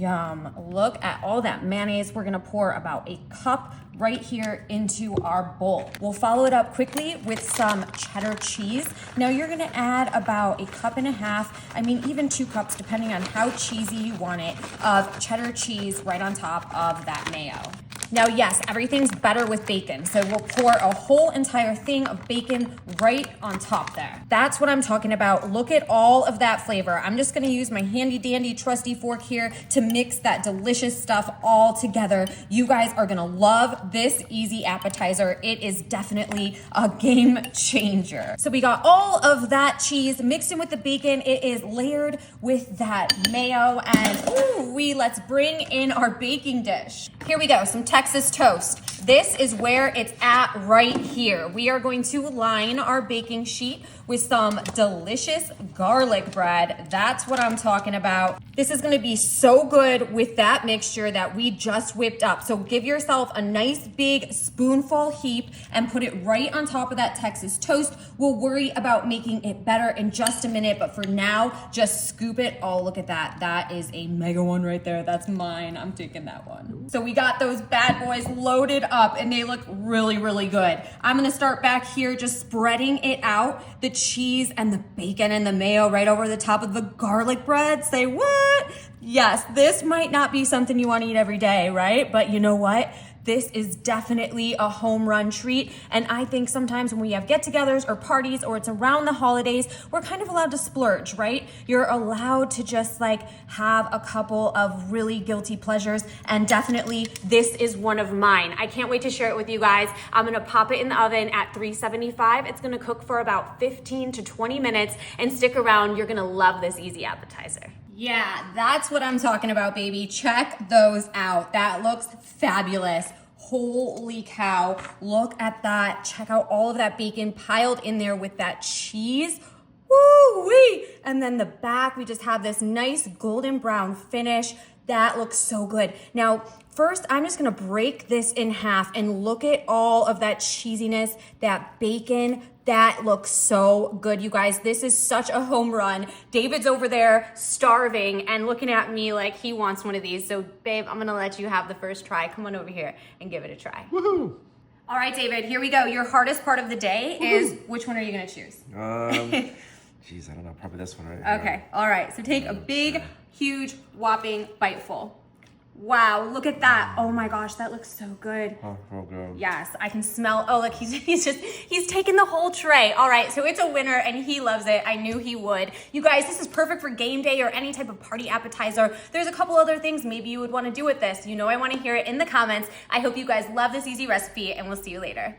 Yum. Look at all that mayonnaise. We're gonna pour about a cup right here into our bowl. We'll follow it up quickly with some cheddar cheese. Now you're gonna add about a cup and a half, I mean even 2 cups depending on how cheesy you want it, of cheddar cheese right on top of that mayo. Now, yes, everything's better with bacon, so we'll pour a whole entire thing of bacon right on top there. That's what I'm talking about. Look at all of that flavor. I'm just gonna use my handy dandy trusty fork here to mix that delicious stuff all together. You guys are gonna love this easy appetizer. It is definitely a game changer. So we got all of that cheese mixed in with the bacon. It is layered with that mayo, and let's bring in our baking dish. Here we go, some Texas toast. This is where it's at right here. We are going to line our baking sheet with some delicious garlic bread. That's what I'm talking about. This is gonna be so good with that mixture that we just whipped up. So give yourself a nice big spoonful heap and put it right on top of that Texas toast. We'll worry about making it better in just a minute, but for now, just scoop it. Oh, look at that. That is a mega one right there. That's mine. I'm taking that one. So we got those bad boys loaded up and they look really, really good. I'm gonna start back here just spreading it out, the cheese and the bacon and the mayo right over the top of the garlic bread. Say what? Yes, this might not be something you want to eat every day, right? But you know what? This is definitely a home run treat. And I think sometimes when we have get-togethers or parties or it's around the holidays, we're kind of allowed to splurge, right? You're allowed to just like have a couple of really guilty pleasures. And definitely this is one of mine. I can't wait to share it with you guys. I'm gonna pop it in the oven at 375. It's gonna cook for about 15 to 20 minutes, and stick around. You're gonna love this easy appetizer. Yeah, that's what I'm talking about, baby. Check those out. That looks fabulous. Holy cow, look at that. Check out all of that bacon piled in there with that cheese. Woo-wee! And then the back, we just have this nice golden brown finish. That looks so good. Now, first, I'm just gonna break this in half and look at all of that cheesiness, that bacon. That looks so good, you guys. This is such a home run. David's over there starving and looking at me like he wants one of these. So, babe, I'm gonna let you have the first try. Come on over here and give it a try. Woohoo! All right, David, here we go. Your hardest part of the day is, which one are you gonna choose? Geez, I don't know, probably this one right Okay, here. all right. So take a big, huge, whopping biteful. Wow, look at that. Oh my gosh, that looks so good. Oh, real good. Yes, I can smell. Oh, look, he's taking the whole tray. All right, so it's a winner and he loves it. I knew he would. You guys, this is perfect for game day or any type of party appetizer. There's a couple other things maybe you would want to do with this. You know I want to hear it in the comments. I hope you guys love this easy recipe, and we'll see you later.